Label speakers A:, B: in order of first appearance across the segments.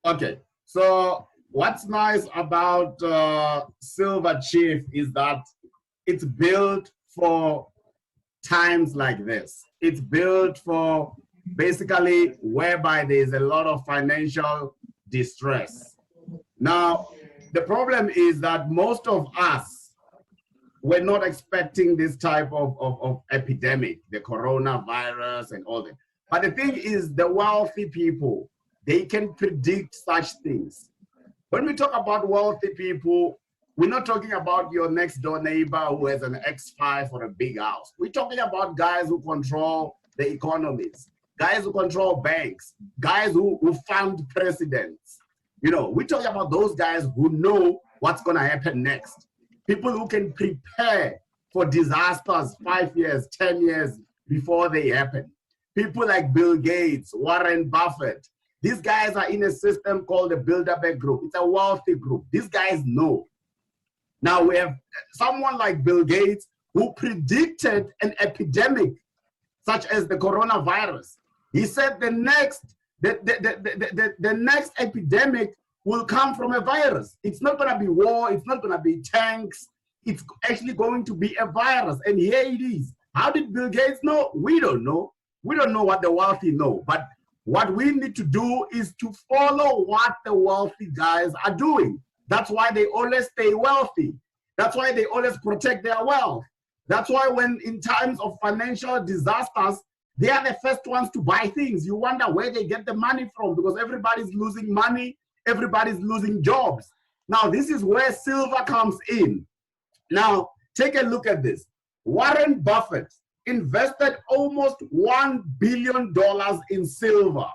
A: Okay, so what's nice about Silver Chief is that it's built for times like this. It's built for basically whereby there's a lot of financial distress. Now, the problem is that most of us were not expecting this type of epidemic, the coronavirus and all that. But the thing is, the wealthy people, they can predict such things. When we talk about wealthy people, we're not talking about your next door neighbor who has an X5 or a big house. We're talking about guys who control the economies, guys who control banks, guys who fund presidents. You know, we're talking about those guys who know what's going to happen next. People who can prepare for disasters 5 years, 10 years before they happen. People like Bill Gates, Warren Buffett. These guys are in a system called the Bilderberg Group. It's a wealthy group. These guys know. Now we have someone like Bill Gates who predicted an epidemic such as the coronavirus. He said the next epidemic will come from a virus. It's not going to be war. It's not going to be tanks. It's actually going to be a virus. And here it is. How did Bill Gates know? We don't know. We don't know what the wealthy know. But what we need to do is to follow what the wealthy guys are doing. That's why they always stay wealthy. That's why they always protect their wealth. That's why when in times of financial disasters, they are the first ones to buy things. You wonder where they get the money from because everybody's losing money, everybody's losing jobs. Now, this is where silver comes in. Now, take a look at this. Warren Buffett invested almost $1 billion in silver.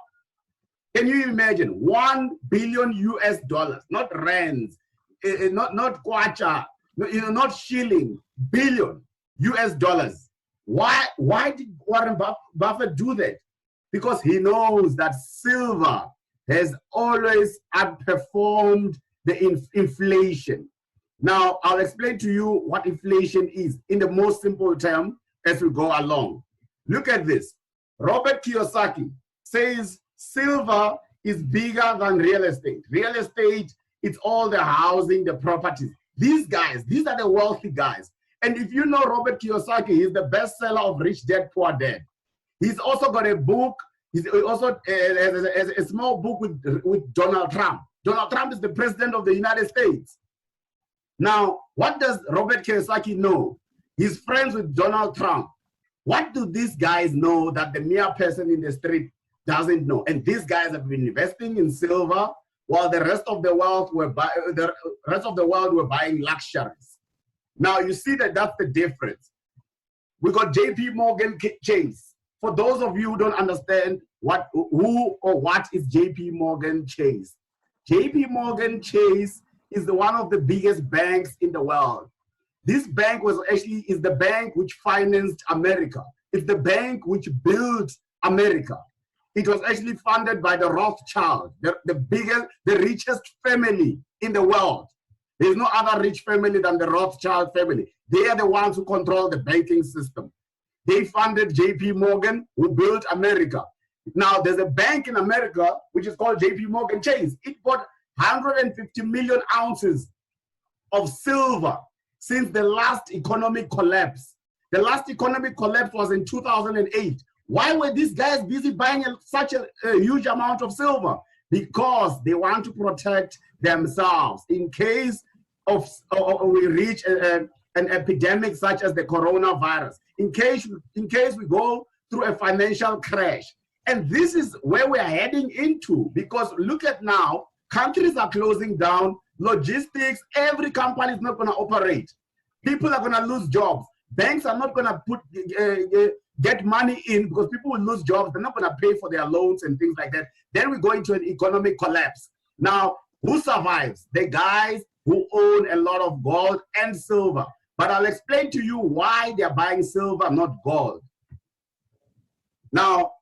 A: Can you imagine? 1 billion US dollars, not rands, not kwacha, not shilling, billion US dollars. Why did Warren Buffett do that? Because he knows that silver has always outperformed the inflation. Now, I'll explain to you what inflation is in the most simple term as we go along. Look at this. Robert Kiyosaki says silver is bigger than real estate. Real estate, it's all the housing, the properties. These guys, these are the wealthy guys. And if you know Robert Kiyosaki, he's the bestseller of Rich Dad, Poor Dad. He's also got a book. He's also has a small book with Donald Trump. Donald Trump is the president of the United States. Now, what does Robert Kiyosaki know? He's friends with Donald Trump. What do these guys know that the mere person in the street doesn't know? And these guys have been investing in silver while the rest of the world were buying luxuries. Now you see that that's the difference. We got JP Morgan Chase. For those of you who don't understand who or what is JP Morgan Chase. JP Morgan Chase is one of the biggest banks in the world. This bank is the bank which financed America. It's the bank which built America. It was actually funded by the Rothschild, the richest family in the world. There's no other rich family than the Rothschild family. They are the ones who control the banking system. They funded JP Morgan, who built America. Now, there's a bank in America, which is called JP Morgan Chase. It bought 150 million ounces of silver since the last economic collapse. The last economic collapse was in 2008. Why were these guys busy buying such a huge amount of silver? Because they want to protect themselves in case we reach an epidemic such as the coronavirus, in case we go through a financial crash. And this is where we're heading into, because look at now, countries are closing down, logistics, every company is not going to operate. People are going to lose jobs. Banks are not going to get money in because people will lose jobs. They're not going to pay for their loans and things like that. Then we go into an economic collapse. Now, who survives? The guys who own a lot of gold and silver. But I'll explain to you why they're buying silver, not gold. Now,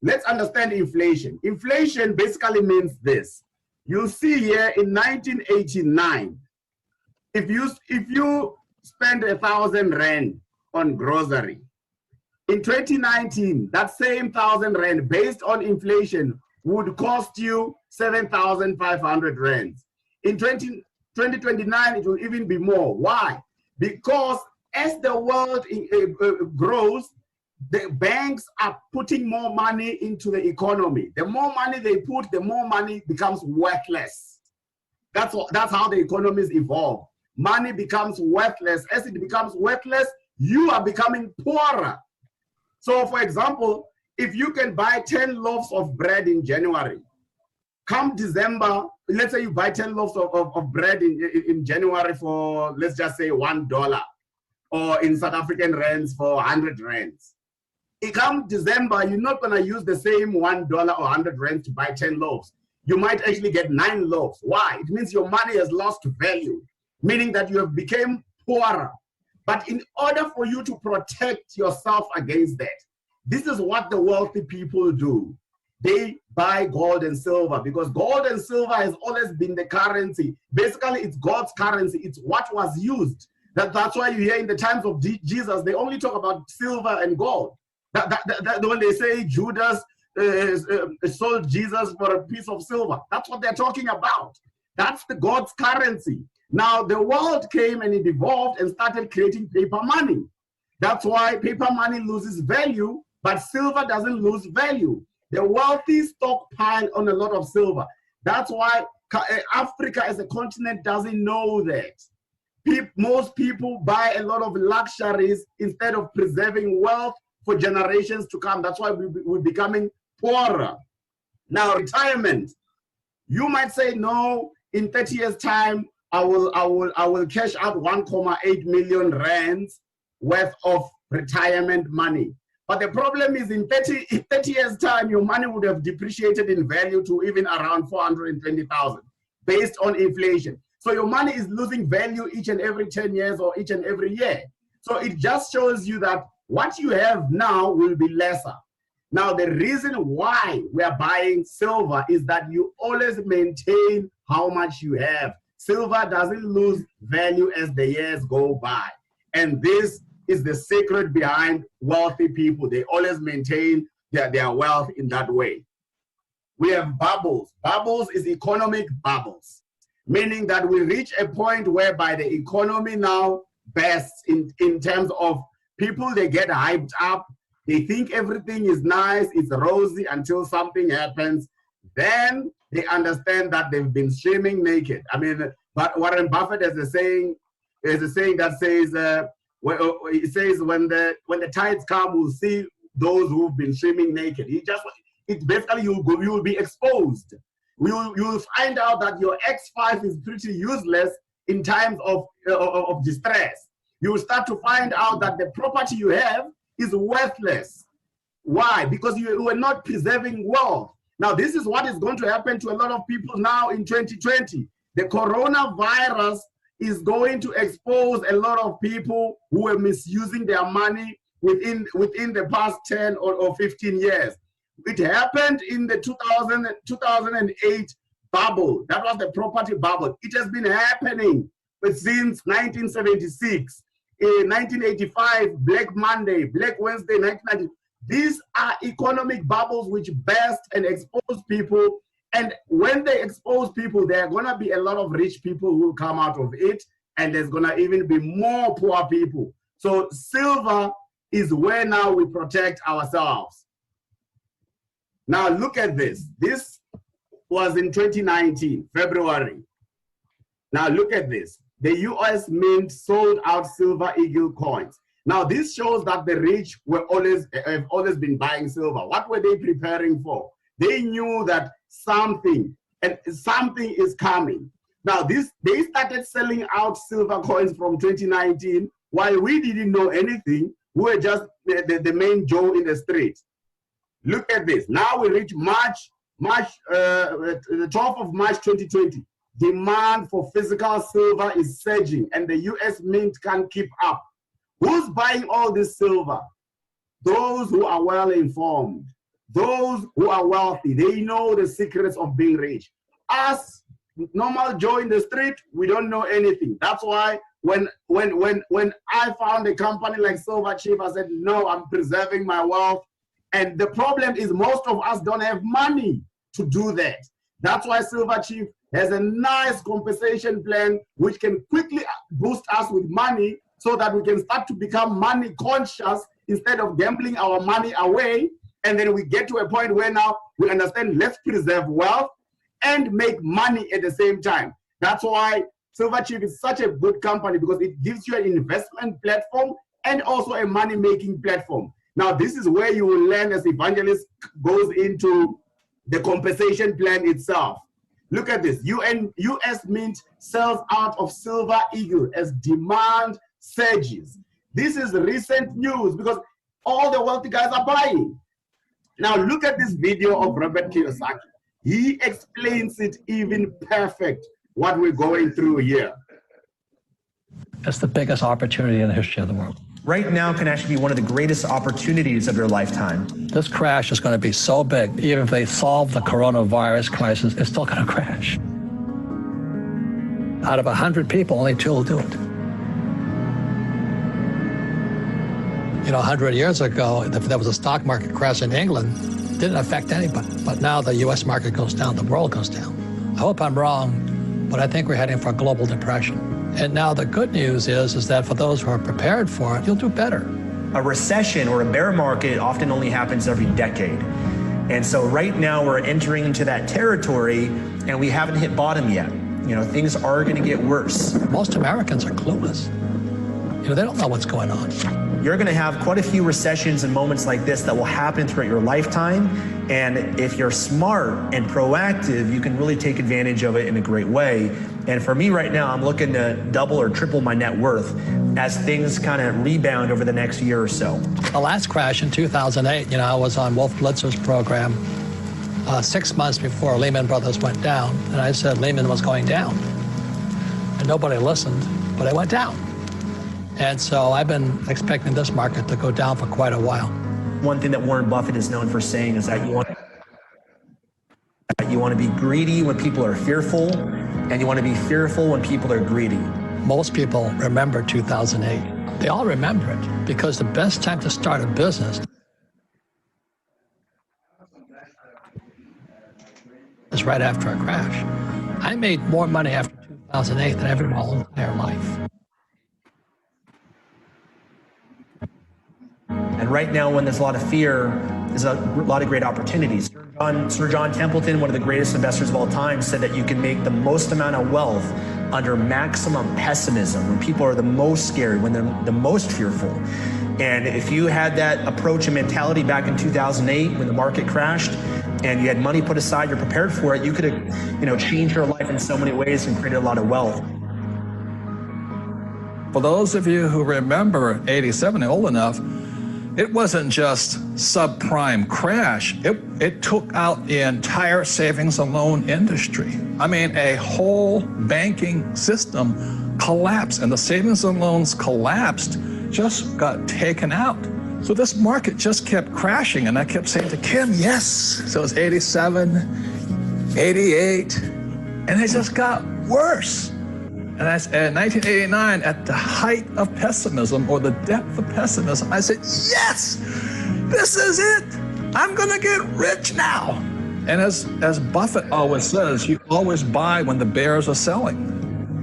A: let's understand inflation. Inflation basically means this. You see here in 1989, if you spend 1,000 rand on grocery, in 2019, that same 1,000 rand based on inflation would cost you 7,500 rands. In 2029, it will even be more. Why? Because as the world grows, the banks are putting more money into the economy. The more money they put, the more money becomes worthless. That's how the economies evolve. Money becomes worthless. As it becomes worthless, you are becoming poorer. So, for example, if you can buy 10 loaves of bread in January, come December, let's say you buy 10 loaves of bread in January for, let's just say, $1, or in South African rands for 100 rands. Come December, you're not going to use the same $1 or 100 rands to buy 10 loaves. You might actually get 9 loaves. Why? It means your money has lost value, meaning that you have become poorer. But in order for you to protect yourself against that, this is what the wealthy people do. They buy gold and silver, because gold and silver has always been the currency. Basically, it's God's currency. It's what was used. That's why you hear in the times of Jesus, they only talk about silver and gold. When they say Judas sold Jesus for a piece of silver, that's what they're talking about. That's the God's currency. Now, the world came and it evolved and started creating paper money. That's why paper money loses value, but silver doesn't lose value. The wealthy stockpile on a lot of silver. That's why Africa as a continent doesn't know that. Most people buy a lot of luxuries instead of preserving wealth for generations to come. That's why we're becoming poorer. Now, retirement. You might say, no, in 30 years' time, I will cash out 1.8 million rands worth of retirement money. But the problem is in 30 years' time, your money would have depreciated in value to even around 420,000 based on inflation. So your money is losing value each and every 10 years or each and every year. So it just shows you that what you have now will be lesser. Now, the reason why we are buying silver is that you always maintain how much you have. Silver doesn't lose value as the years go by. And this is the secret behind wealthy people. They always maintain their wealth in that way. We have bubbles. Bubbles is economic bubbles, meaning that we reach a point whereby the economy now bursts in terms of people, they get hyped up. They think everything is nice, it's rosy until something happens. Then they understand that they've been swimming naked. I mean, but Warren Buffett has a saying that says, it says when the tides come, we'll see those who've been swimming naked. It's basically you'll be exposed. You'll find out that your X5 is pretty useless in times of distress. You will start to find out that the property you have is worthless. Why? Because you were not preserving wealth. Now, this is what is going to happen to a lot of people now in 2020. The coronavirus is going to expose a lot of people who are misusing their money within the past 10 or 15 years. It happened in the 2008 bubble. That was the property bubble. It has been happening since 1976. In 1985, Black Monday, Black Wednesday, 1990. These are economic bubbles which burst and expose people. And when they expose people, there are going to be a lot of rich people who will come out of it. And there's going to even be more poor people. So silver is where now we protect ourselves. Now look at this. This was in 2019, February. Now look at this. The US Mint sold out silver eagle coins. Now this shows that the rich have always been buying silver. What were they preparing for? They knew that something is coming. Now they started selling out silver coins from 2019 while we didn't know anything. We were just the main Joe in the street. Look at this. Now we reach the 12th of March 2020. Demand for physical silver is surging and the US Mint can't keep up. Who's buying all this silver? Those who are well informed, those who are wealthy. They know the secrets of being rich. Us, normal Joe in the street, we don't know anything. That's why when I found a company like Silver Chief, I said, no, I'm preserving my wealth. And the problem is most of us don't have money. to do that. That's why Silver Chief has a nice compensation plan which can quickly boost us with money so that we can start to become money conscious instead of gambling our money away. And then we get to a point where now we understand, let's preserve wealth and make money at the same time. That's why Silver Chief is such a good company, because it gives you an investment platform and also a money-making platform. Now, this is where you will learn as Evangelist goes into the compensation plan itself. Look at this. US Mint sells out of Silver Eagle as demand surges. This is recent news because all the wealthy guys are buying. Now, look at this video of Robert Kiyosaki. He explains it even perfect, what we're going through here.
B: It's the biggest opportunity in the history of the world.
C: Right now can actually be one of the greatest opportunities of your lifetime.
B: This crash is going to be so big, even if they solve the coronavirus crisis, it's still going to crash. Out of 100 people, only 2 will do it. You know, 100 years ago, if there was a stock market crash in England, it didn't affect anybody. But now the US market goes down, the world goes down. I hope I'm wrong, but I think we're heading for a global depression. And now the good news is that for those who are prepared for it, you'll do better.
C: A recession or a bear market often only happens every decade. And so right now we're entering into that territory and we haven't hit bottom yet. You know, things are going to get worse.
B: Most Americans are clueless. You know, they don't know what's going on.
C: You're going to have quite a few recessions and moments like this that will happen throughout your lifetime. And if you're smart and proactive, you can really take advantage of it in a great way. And for me right now, I'm looking to double or triple my net worth as things kind of rebound over the next year or so.
B: The last crash in 2008, you know, I was on Wolf Blitzer's program 6 months before Lehman Brothers went down. And I said Lehman was going down. And nobody listened, but it went down. And so I've been expecting this market to go down for quite a while.
C: One thing that Warren Buffett is known for saying is that you want to be greedy when people are fearful, and you want to be fearful when people are greedy.
B: Most people remember 2008. They all remember it because the best time to start a business is right after a crash. I made more money after 2008 than ever in my whole entire life.
C: And right now, when there's a lot of fear, there's a lot of great opportunities. Sir John Templeton, one of the greatest investors of all time, said that you can make the most amount of wealth under maximum pessimism, when people are the most scared, when they're the most fearful. And if you had that approach and mentality back in 2008 when the market crashed and you had money put aside, you're prepared for it, you could have, you know, changed your life in so many ways and created a lot of wealth.
D: For those of you who remember 87, old enough, it wasn't just subprime crash. It took out the entire savings and loan industry. I mean, a whole banking system collapsed, and the savings and loans collapsed, just got taken out. So this market just kept crashing, and I kept saying to Kim, yes. So it was 87, 88, and it just got worse. And in 1989, at the height of pessimism, or the depth of pessimism, I said, yes, this is it. I'm gonna get rich now. And as Buffett always says, you always buy when the bears are selling.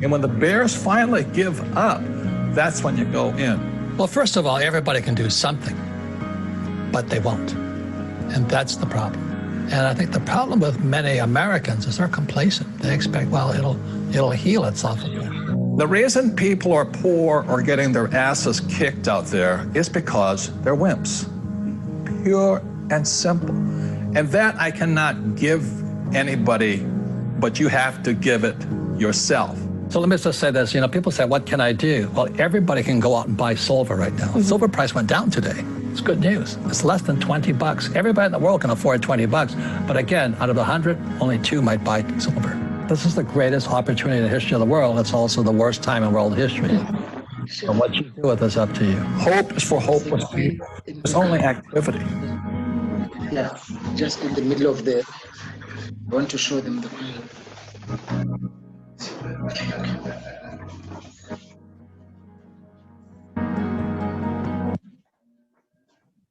D: And when the bears finally give up, that's when you go in.
B: Well, first of all, everybody can do something, but they won't. And that's the problem. And I think the problem with many Americans is they're complacent. They expect, well, it'll heal itself.
D: The reason people are poor or getting their asses kicked out there is because they're wimps. Pure and simple. And that I cannot give anybody, but you have to give it yourself.
B: So let me just say this, you know, people say, what can I do? Well, everybody can go out and buy silver right now. Silver price went down today. It's good news. It's less than 20 bucks. Everybody in the world can afford 20 bucks. But again, out of the 100, only 2 might buy silver. This is the greatest opportunity in the history of the world. It's also the worst time in world history. So what you do with this up to you.
D: Hope is for hopeless people. It's only activity.
E: Yeah, just in the middle of the, I want to show them the coin.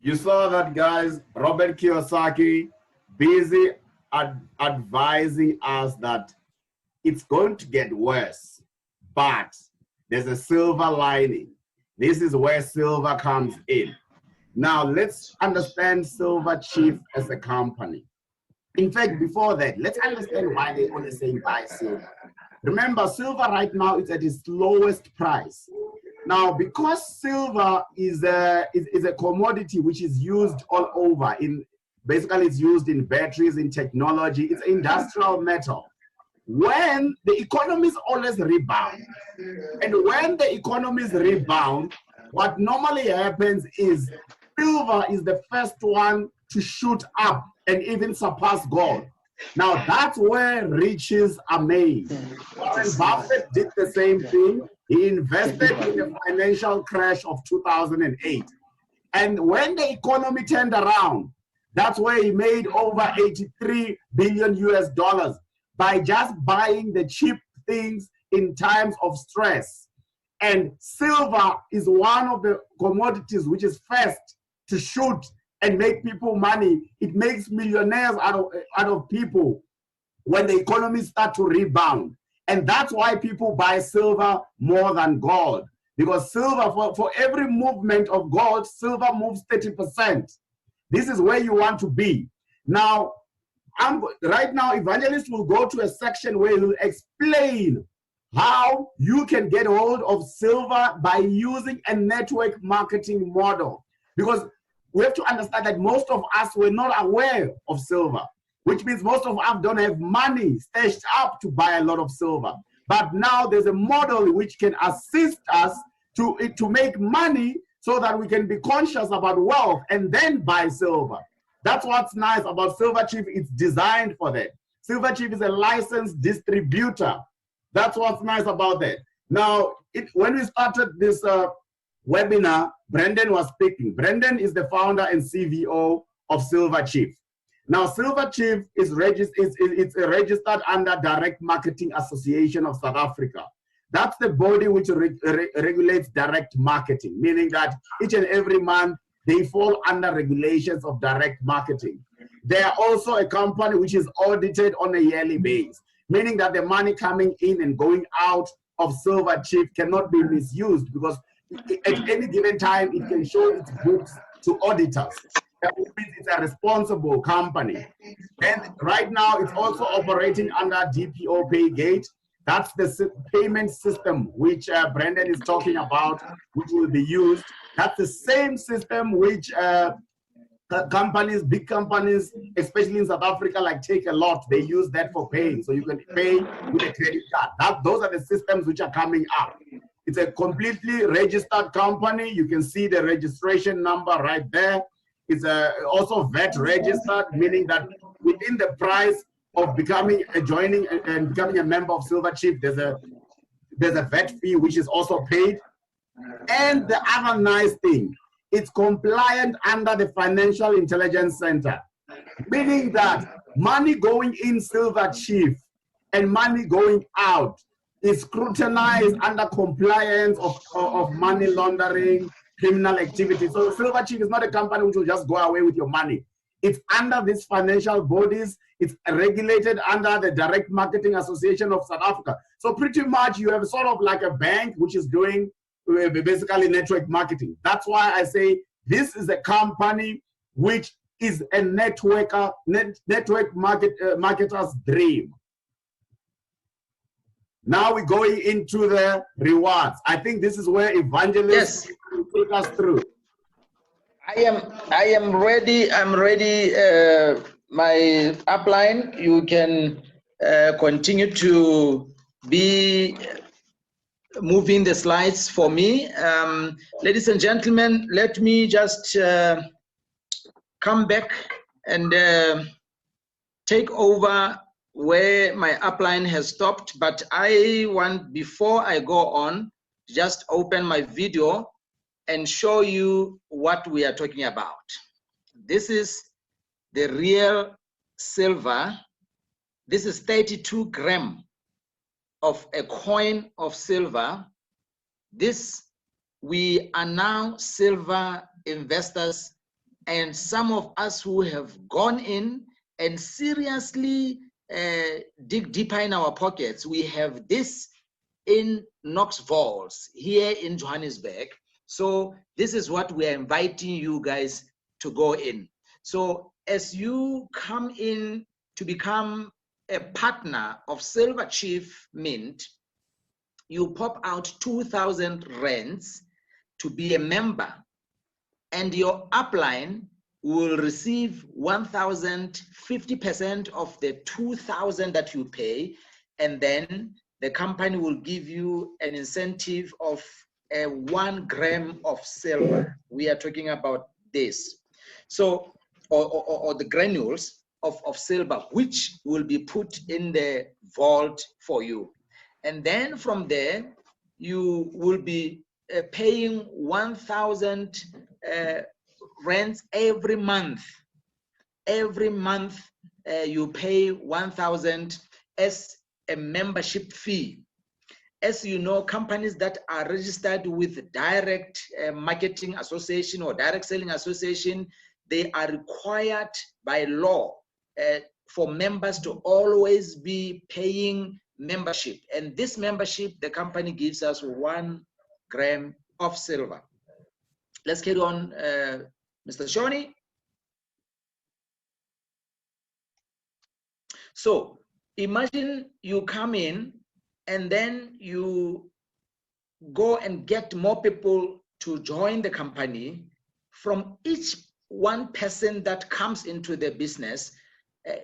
A: You saw that, guys. Robert Kiyosaki, busy advising us that it's going to get worse, but there's a silver lining. This is where silver comes in. Now, let's understand Silver Chief as a company. In fact, before that, let's understand why they only say buy silver. Remember, silver right now is at its lowest price. Now, because silver is a commodity which is used all over, basically it's used in batteries, in technology, it's an industrial metal. When the economies always rebound, and when the economies rebound, what normally happens is silver is the first one to shoot up and even surpass gold. Now that's where riches are made. Warren Buffett did the same thing. He invested in the financial crash of 2008. And when the economy turned around, that's where he made over 83 billion US dollars by just buying the cheap things in times of stress. And silver is one of the commodities which is first to shoot and make people money. It makes millionaires out of people when the economy starts to rebound. And that's why people buy silver more than gold. Because silver, for every movement of gold, silver moves 30%. This is where you want to be. Now, right now, Evangelist will go to a section where he'll explain how you can get hold of silver by using a network marketing model. Because we have to understand that most of us were not aware of silver, which means most of us don't have money stashed up to buy a lot of silver. But now there's a model which can assist us to make money so that we can be conscious about wealth and then buy silver. That's what's nice about Silver Chief. It's designed for that. Silver Chief is a licensed distributor. That's what's nice about that. Now, when we started this webinar, Brendan was speaking. Brendan is the founder and CVO of Silver Chief. Now, Silver Chief is registered under Direct Marketing Association of South Africa. That's the body which regulates direct marketing, meaning that each and every month they fall under regulations of direct marketing. They are also a company which is audited on a yearly basis, meaning that the money coming in and going out of Silver Chief cannot be misused, because at any given time it can show its books to auditors. That means it's a responsible company. And right now it's also operating under DPO Paygate. That's the payment system which Brendan is talking about, which will be used. That's the same system which companies, big companies, especially in South Africa, like Take a Lot, they use that for paying. So you can pay with a credit card. Those are the systems which are coming up. It's a completely registered company. You can see the registration number right there. It's also VAT registered, meaning that within the price of joining and becoming a member of Silver Chief, there's a VAT fee which is also paid. And the other nice thing, it's compliant under the Financial Intelligence Center, meaning that money going in Silver Chief and money going out is scrutinized under compliance of money laundering, criminal activity. So Silver Chief is not a company which will just go away with your money. It's under these financial bodies. It's regulated under the Direct Marketing Association of South Africa. So pretty much you have sort of like a bank which is doing basically network marketing. That's why I say this is a company which is a network marketer's dream. Now we're going into the rewards. I think this is where Evangelist will take us through.
E: I am ready. I'm ready. My upline. You can continue to be moving the slides for me. Ladies and gentlemen, let me just come back and take over where my upline has stopped. But I want, before I go on, just open my video and show you what we are talking about. This is the real silver. This is 32 grams of a coin of silver. We are now silver investors, and some of us who have gone in and seriously dig deeper in our pockets, we have this in Knox Falls here in Johannesburg. So this is what we are inviting you guys to go in. So as you come in to become a partner of Silver Chief Mint, you pop out 2,000 rands to be a member, and your upline will receive 1,000, 50% of the 2,000 that you pay, and then the company will give you an incentive of 1 gram of silver. We are talking about this. So, or the granules of silver, which will be put in the vault for you. And then from there, you will be paying 1,000 rents every month. Every month you pay 1,000 as a membership fee. As you know, companies that are registered with direct marketing association or direct selling association, they are required by law for members to always be paying membership. And this membership, the company gives us 1 gram of silver. Let's carry on, Mr. Shoni. So imagine you come in and then you go and get more people to join the company. From each one person that comes into the business,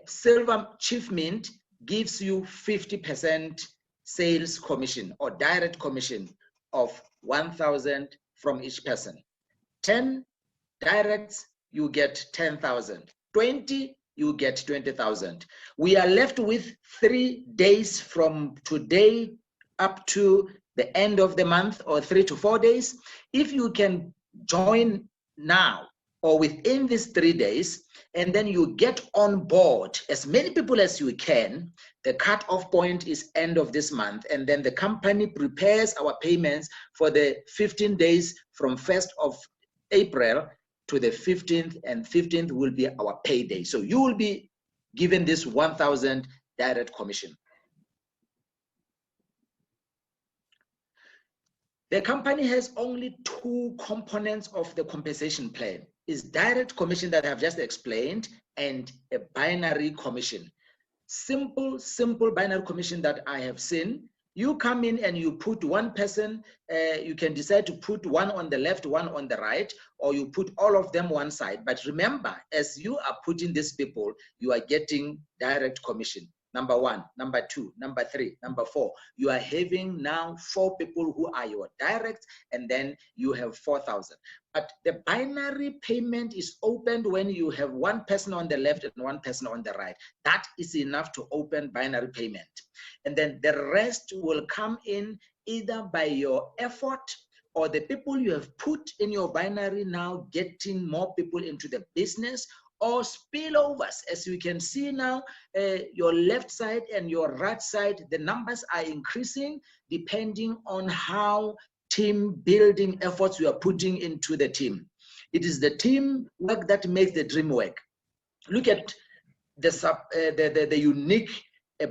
E: Silver Chief Mint gives you 50% sales commission or direct commission of 1,000 from each person. 10 directs, you get 10,000. 20, you get 20,000. We are left with 3 days from today up to the end of the month, or 3 to 4 days. If you can join now or within these 3 days, and then you get on board as many people as you can, the cut-off point is end of this month, and then the company prepares our payments for the 15 days from 1st of April to the 15th, and 15th will be our payday. So you will be given this 1,000 direct commission. The company has only 2 components of the compensation plan. Is direct commission that I have just explained, and a binary commission. Simple binary commission that I have seen. You come in and you put one person, you can decide to put one on the left, one on the right, or you put all of them one side. But remember, as you are putting these people, you are getting direct commission. Number 1, number 2, number 3, number 4. You are having now 4 people who are your direct, and then you have 4,000. But the binary payment is opened when you have one person on the left and one person on the right. That is enough to open binary payment. And then the rest will come in either by your effort or the people you have put in your binary now getting more people into the business, or spillovers. As you can see now, your left side and your right side, the numbers are increasing depending on how team building efforts you are putting into the team. It is the team work that makes the dream work. Look at the unique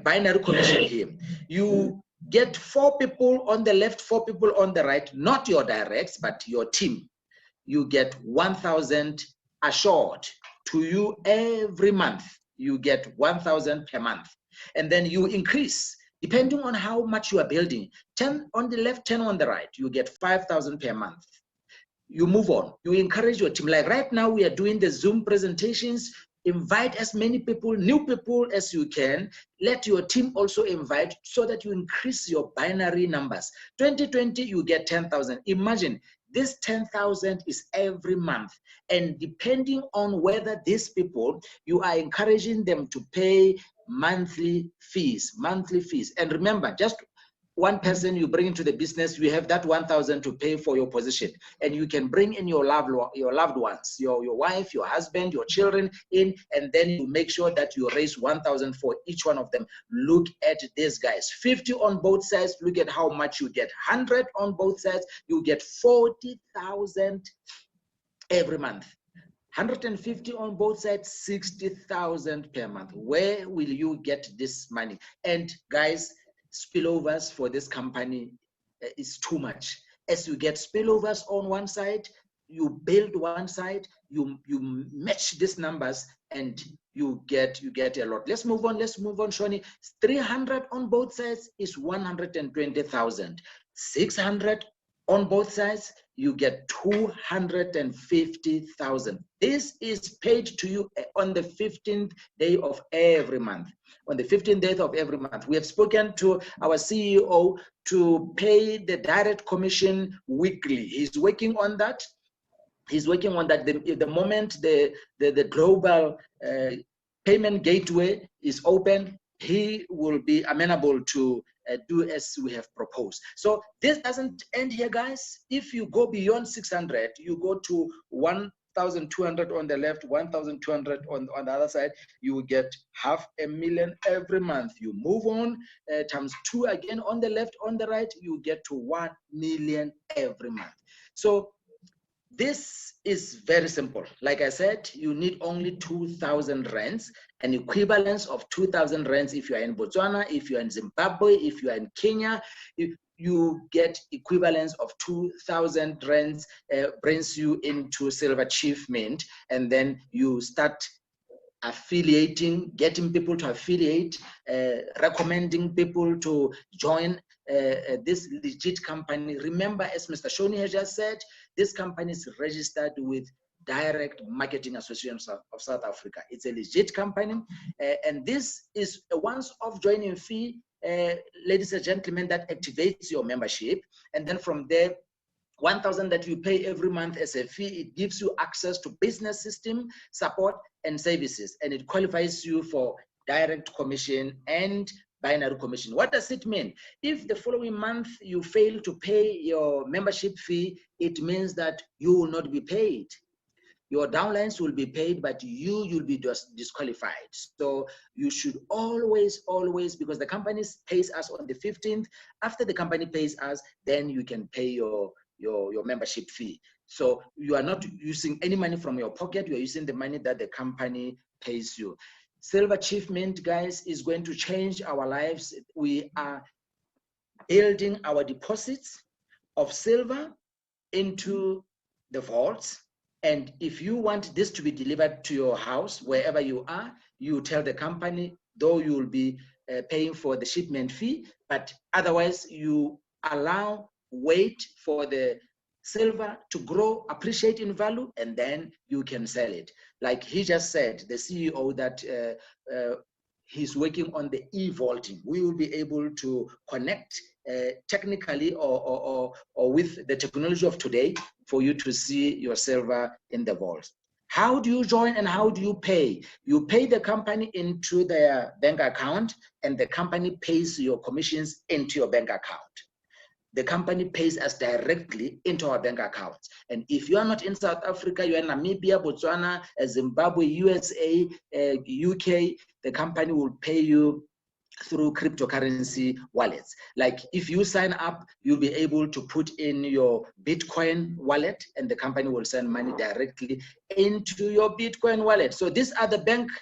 E: binary commission here. You get 4 people on the left, 4 people on the right, not your directs, but your team. You get 1,000 assured to you every month. You get 1,000 per month. And then you increase depending on how much you are building. 10 on the left, 10 on the right. You get 5,000 per month. You move on. You encourage your team. Like right now, we are doing the Zoom presentations. Invite as many people, new people as you can. Let your team also invite so that you increase your binary numbers. 2020, you get 10,000. Imagine this 10,000 is every month. And depending on whether these people, you are encouraging them to pay monthly fees. And remember, just one person you bring into the business, you have that 1,000 to pay for your position, and you can bring in your loved ones, your wife, your husband, your children in, and then you make sure that you raise 1,000 for each one of them. Look at these guys, 50 on both sides. Look at how much you get. 100 on both sides, you get 40,000 every month. 150 on both sides, 60,000 per month. Where will you get this money? And guys, spillovers for this company is too much. As you get spillovers on one side, you build one side, you match these numbers, and you get a lot. Let's move on, Shoni. 300 on both sides is 120,000. 600 on both sides, you get 250,000. This is paid to you on the 15th day of every month. On the 15th day of every month, we have spoken to our CEO to pay the direct commission weekly. He's working on that. He's working on that. The moment the global payment gateway is open, he will be amenable to do as we have proposed. So this doesn't end here, guys. If you go beyond 600, you go to 1,200 on the left, 1,200 on the other side, you will get 500,000 every month. You move on, times 2 again on the left, on the right, you get to 1 million every month. So this is very simple. Like I said, you need only 2,000 rands, an equivalence of 2,000 rands if you are in Botswana, if you are in Zimbabwe, if you are in Kenya. If you get equivalence of 2,000 rands, brings you into Silver Chief Mint, and then you start affiliating, getting people to affiliate, recommending people to join this legit company. Remember, as Mr. Shoni has just said, this company is registered with Direct Marketing Association of South Africa. It's a legit company, and this is a once-off joining fee, ladies and gentlemen, that activates your membership. And then from there, 1,000 that you pay every month as a fee, it gives you access to business system support and services, and it qualifies you for direct commission and binary commission. What does it mean? If the following month you fail to pay your membership fee, it means that you will not be paid. Your downlines will be paid, but you'll be just disqualified. So you should always, because the company pays us on the 15th, after the company pays us, then you can pay your membership fee. So you are not using any money from your pocket, you are using the money that the company pays you. Silver Chief Mint, guys, is going to change our lives. We are building our deposits of silver into the vaults. And if you want this to be delivered to your house, wherever you are, you tell the company, though you will be paying for the shipment fee, but otherwise you wait for the silver to grow, appreciate in value, and then you can sell it. Like he just said, the CEO, that he's working on the e-vaulting. We will be able to connect technically or with the technology of today for you to see your silver in the vault. How do you join and how do you pay? You pay the company into their bank account, and the company pays your commissions into your bank account. The company pays us directly into our bank accounts. And if you are not in South Africa, you are in Namibia, Botswana, Zimbabwe, USA, UK, the company will pay you through cryptocurrency wallets. Like if you sign up, you'll be able to put in your Bitcoin wallet, and the company will send money directly into your Bitcoin wallet. So these are the bank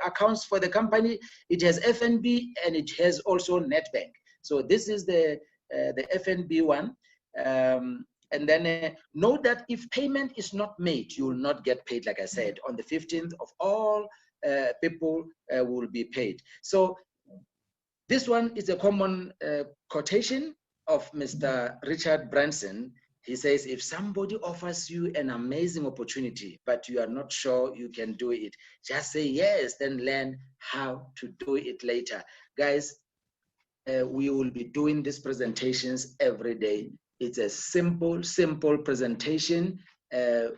E: accounts for the company. It has FNB and it has also NetBank. So this is the FNB one. And then note that if payment is not made, you will not get paid. Like I said, on the 15th of all people will be paid. So this one is a common quotation of Mr. Richard Branson. He says, if somebody offers you an amazing opportunity, but you are not sure you can do it, just say yes, then learn how to do it later. Guys, we will be doing these presentations every day. It's a simple presentation.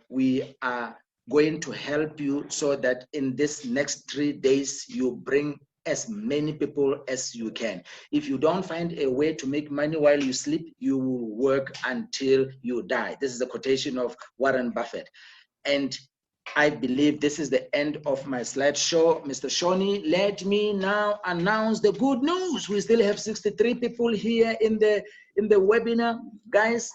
E: We are going to help you so that in this next 3 days, you bring as many people as you can. If you don't find a way to make money while you sleep, you will work until you die. This is a quotation of Warren Buffett. And I believe this is the end of my slideshow. Mr. Shoni, let me now announce the good news. We still have 63 people here in the webinar. Guys,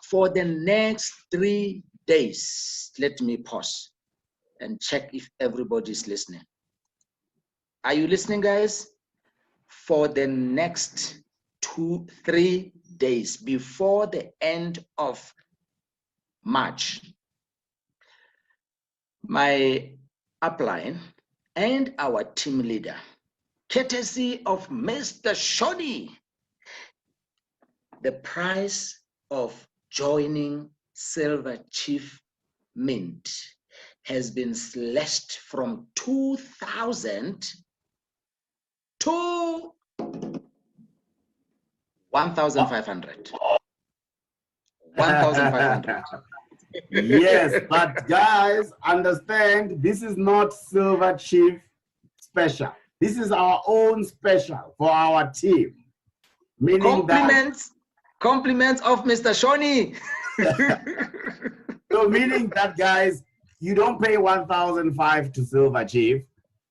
E: for the next 3 days, let me pause. and check if everybody is listening. Are you listening, guys? For the next 2-3 days before the end of March, my upline and our team leader, courtesy of Mr. Shoni, the price of joining Silver Chief Mint has been slashed from 2,000 to 1,500. 1,500.
A: Yes, but guys, understand this is not Silver Chief special. This is our own special for our team. Meaning
E: Compliments of Mr. Shoni.
A: So meaning that, guys, you don't pay 1,500 to Silver Chief.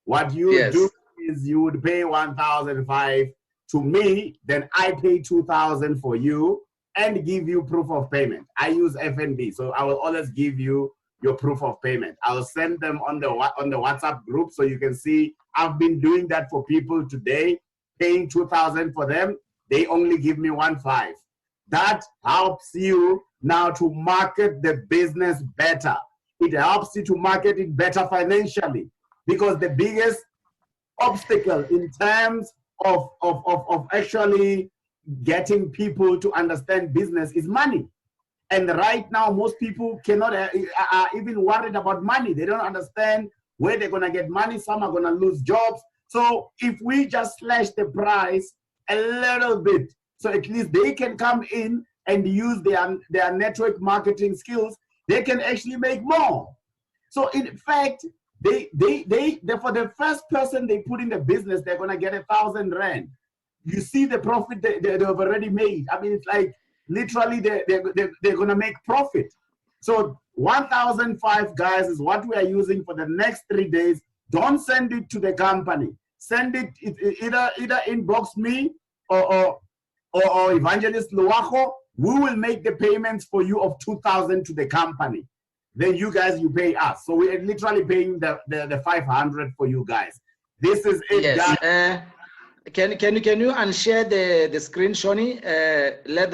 A: What you do is you would pay 1,500 to me, then I pay 2,000 for you and give you proof of payment. I use FNB, so I will always give you your proof of payment. I'll send them on the WhatsApp group so you can see. I've been doing that for people today, paying 2,000 for them. They only give me 1,500. That helps you now to market the business better. It helps you to market it better financially, because the biggest obstacle in terms of actually getting people to understand business is money. And right now, most people cannot are even worried about money. They don't understand where they're gonna get money. Some are gonna lose jobs. So if we just slash the price a little bit, so at least they can come in and use their network marketing skills, they can actually make more. So in fact, they for the first person they put in the business, they're gonna get 1,000 rand. You see the profit they've already made. I mean, it's like literally they're gonna make profit. So 1,005, guys, is what we are using for the next 3 days. Don't send it to the company. Send it either inbox me or Evangelist Luajo. We will make the payments for you of 2,000 to the company. Then you guys, you pay us. So we're literally paying the 500 for you guys. This is it, guys.
E: Can you unshare the screen, Shoni? Let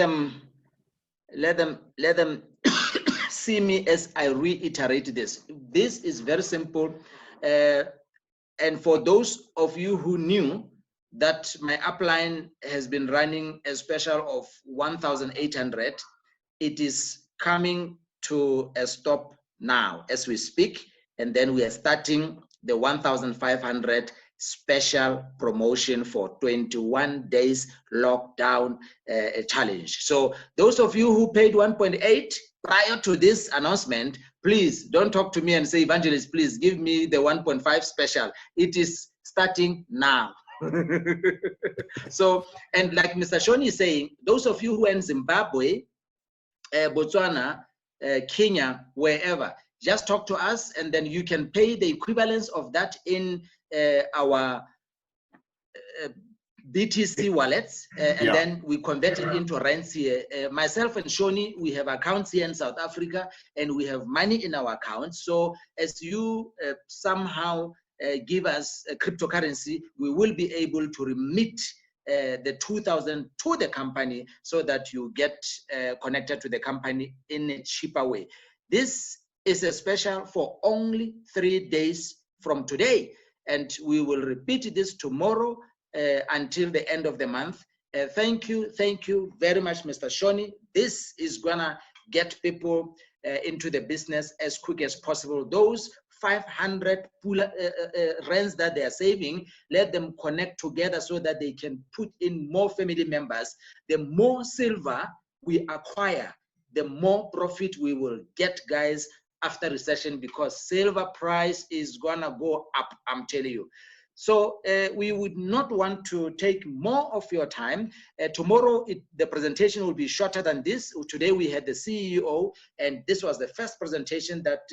E: them see me as I reiterate this. This is very simple. And for those of you who knew that my upline has been running a special of 1,800, it is coming to a stop now as we speak, and then we are starting the 1,500 special promotion for 21 days lockdown challenge. So those of you who paid 1.8 prior to this announcement, please don't talk to me and say, Evangelist, please give me the 1.5 special. It is starting now. So, and like Mr. Shoni is saying, those of you who are in Zimbabwe, Botswana, Kenya, wherever, just talk to us, and then you can pay the equivalence of that in our BTC wallets, and then we convert it into rands here. Myself and Shoni, we have accounts here in South Africa, and we have money in our accounts. So as you somehow give us a cryptocurrency, we will be able to remit the 2,000 to the company so that you get connected to the company in a cheaper way. This is a special for only 3 days from today, and we will repeat this tomorrow until the end of the month. Thank you very much, Mr. Shoni. This is gonna get people into the business as quick as possible. Those 500 rands that they are saving, let them connect together so that they can put in more family members. The more silver we acquire, the more profit we will get, guys, after recession, because silver price is gonna go up, I'm telling you. So we would not want to take more of your time. Tomorrow, the presentation will be shorter than this. Today, we had the CEO, and this was the first presentation that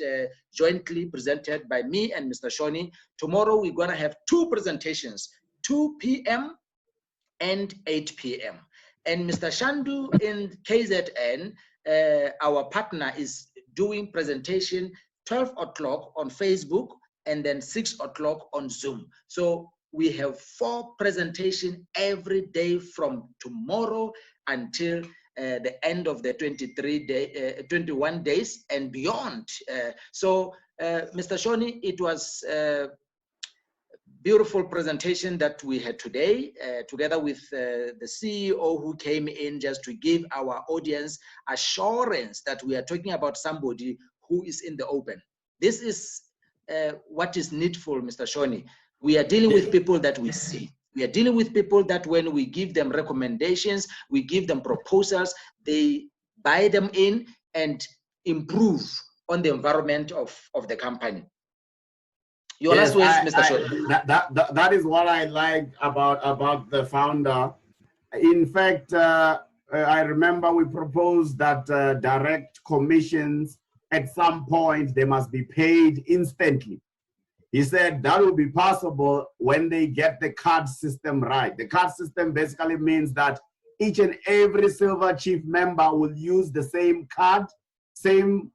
E: jointly presented by me and Mr. Shoni. Tomorrow, we're going to have 2 presentations, 2 p.m. and 8 p.m. And Mr. Shandu in KZN, our partner, is doing presentation 12 o'clock on Facebook, and then 6 o'clock on Zoom. So we have 4 presentations every day from tomorrow until the end of the 21 days and beyond. So Mr. Shoni, it was beautiful presentation that we had today, together with the CEO who came in just to give our audience assurance that we are talking about somebody who is in the open. This is what is needful, Mr. Shoni. We are dealing with people that we see. We are dealing with people that when we give them recommendations, we give them proposals, they buy them in and improve on the environment of the company. Your last words, Mr. Shoni.
A: That is what I like about the founder. In fact, I remember we proposed that direct commissions at some point they must be paid instantly. He said that will be possible when they get the card system right. The card system basically means that each and every Silver Chief member will use the same card, same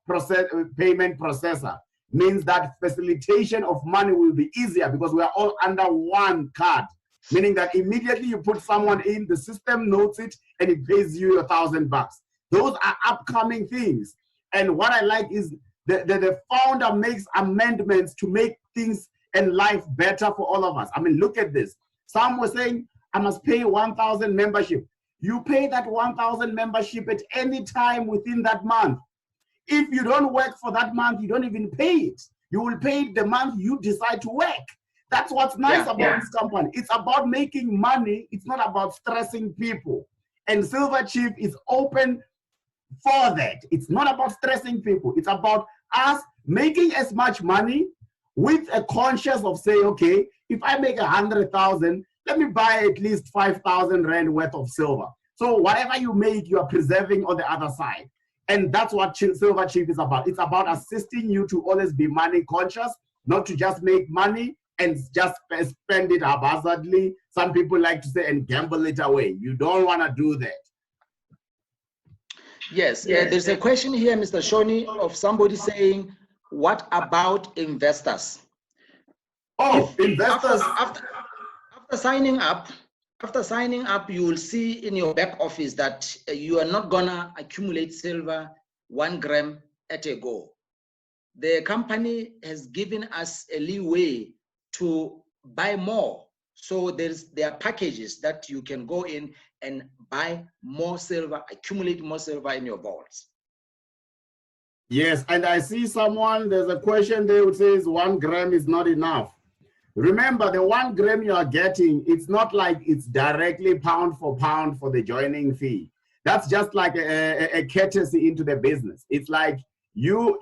A: payment processor. Means that facilitation of money will be easier because we are all under one card. Meaning that immediately you put someone in, the system notes it and it pays you $1,000. Those are upcoming things. And what I like is the founder makes amendments to make things and life better for all of us. I mean, look at this. Some were saying, I must pay 1,000 membership. You pay that 1,000 membership at any time within that month. If you don't work for that month, you don't even pay it. You will pay it the month you decide to work. That's what's nice about this company. It's about making money. It's not about stressing people. And Silver Chief is open for that. It's not about stressing people. It's about us making as much money with a conscience of saying, okay, if I make 100,000, let me buy at least 5,000 Rand worth of silver. So whatever you make, you are preserving on the other side. And that's what Silver Chief is about. It's about assisting you to always be money conscious, not to just make money and just spend it haphazardly. Some people like to say, and gamble it away. You don't want to do that.
E: Yes, there's a question here, Mr. Shoni, of somebody saying, what about investors?
A: Oh, investors.
E: After signing up, you will see in your back office that you are not gonna accumulate silver 1 gram at a go. The company has given us a leeway to buy more. So there are packages that you can go in and buy more silver, accumulate more silver in your vaults.
A: Yes, and I see there's a question there which says 1 gram is not enough. Remember, the 1 gram you are getting, it's not like it's directly pound for pound for the joining fee. That's just like a courtesy into the business. It's like you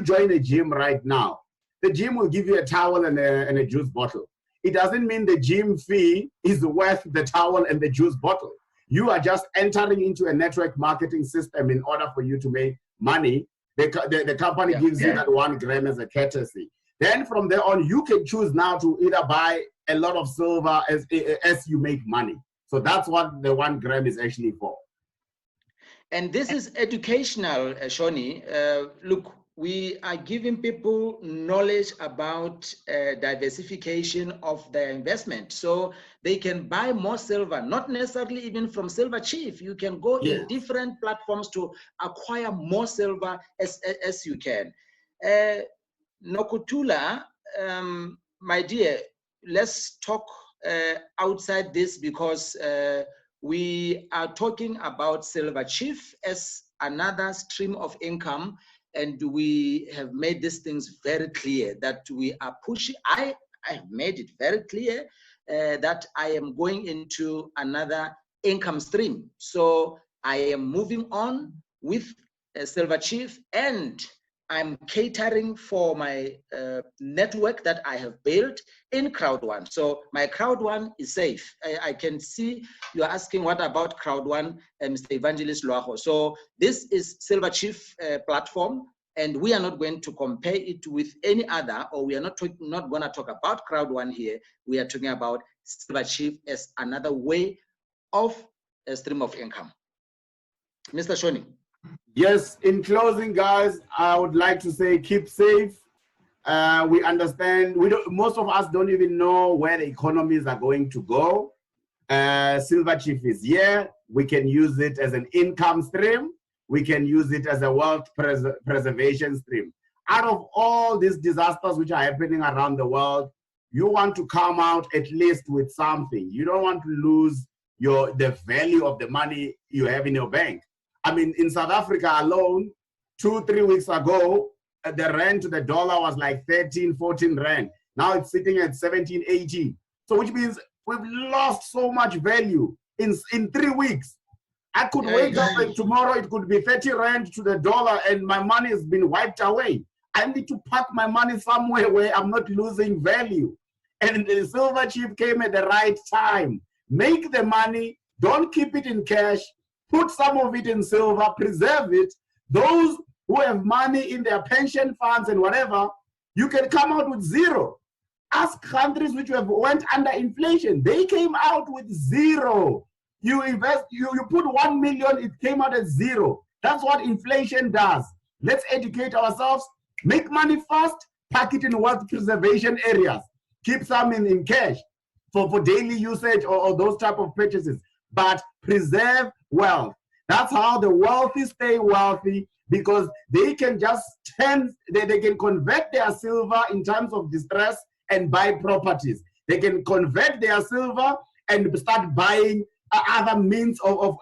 A: join a gym right now. The gym will give you a towel and a juice bottle. It doesn't mean the gym fee is worth the towel and the juice bottle. You are just entering into a network marketing system in order for you to make money. The company gives you that 1 gram as a courtesy. Then from there on, you can choose now to either buy a lot of silver as you make money. So that's what the 1 gram is actually for.
E: And this is educational, Shoni. Look, we are giving people knowledge about diversification of their investment. So they can buy more silver, not necessarily even from Silver Chief. You can go in different platforms to acquire more silver as you can. Nokutula, my dear, let's talk outside this because we are talking about Silver Chief as another stream of income, and we have made these things very clear that we are pushing. I have made it very clear that I am going into another income stream. So I am moving on with Silver Chief, and I'm catering for my network that I have built in Crowd One. So my Crowd One is safe. I can see you're asking what about Crowd One, Mr. Evangelist Loaho. So this is Silver Chief platform, and we are not going to compare it with any other, or we are not going to talk about Crowd One here. We are talking about Silver Chief as another way of a stream of income. Mr. Shoni.
A: Yes, in closing, guys, I would like to say keep safe. We understand, most of us don't even know where the economies are going to go. Silver Chief is here. We can use it as an income stream. We can use it as a wealth preservation stream. Out of all these disasters which are happening around the world, you want to come out at least with something. You don't want to lose the value of the money you have in your bank. I mean, in South Africa alone, 2-3 weeks ago, the rand to the dollar was like 13, 14 rand. Now it's sitting at 17, 18. So which means we've lost so much value in 3 weeks. I could wake up and tomorrow it could be 30 rand to the dollar and my money has been wiped away. I need to park my money somewhere where I'm not losing value. And the Silver Chief came at the right time. Make the money, don't keep it in cash, put some of it in silver, preserve it. Those who have money in their pension funds and whatever, you can come out with zero. Ask countries which have went under inflation. They came out with zero. You invest, you put 1 million, it came out at zero. That's what inflation does. Let's educate ourselves, make money fast, pack it in wealth preservation areas. Keep some in cash for daily usage or those type of purchases. But preserve wealth. That's how the wealthy stay wealthy, because they can just they can convert their silver in times of distress and buy properties. They can convert their silver and start buying other means of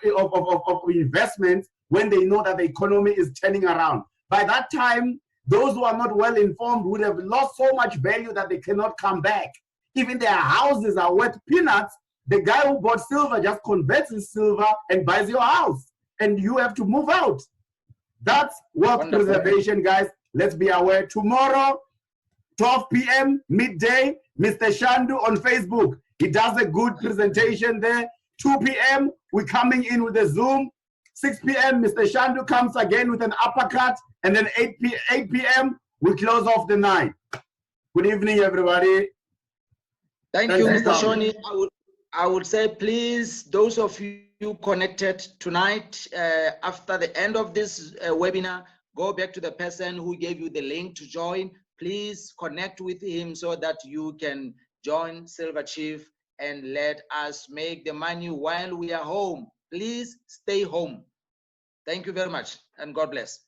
A: investment when they know that the economy is turning around. By that time, those who are not well informed would have lost so much value that they cannot come back. Even their houses are worth peanuts. The guy who bought silver just converts his silver and buys your house, and you have to move out. That's wealth preservation, guys. Let's be aware. Tomorrow, 12 p.m., midday, Mr. Shandu on Facebook. He does a good presentation there. 2 p.m., we're coming in with a Zoom. 6 p.m., Mr. Shandu comes again with an uppercut. And then 8 p.m., we close off the night. Good evening, everybody.
E: Thank you, Mr. Shoni. I would say, please, those of you connected tonight, after the end of this webinar, go back to the person who gave you the link to join. Please connect with him so that you can join Silver Chief and let us make the money while we are home. Please stay home. Thank you very much, and God bless.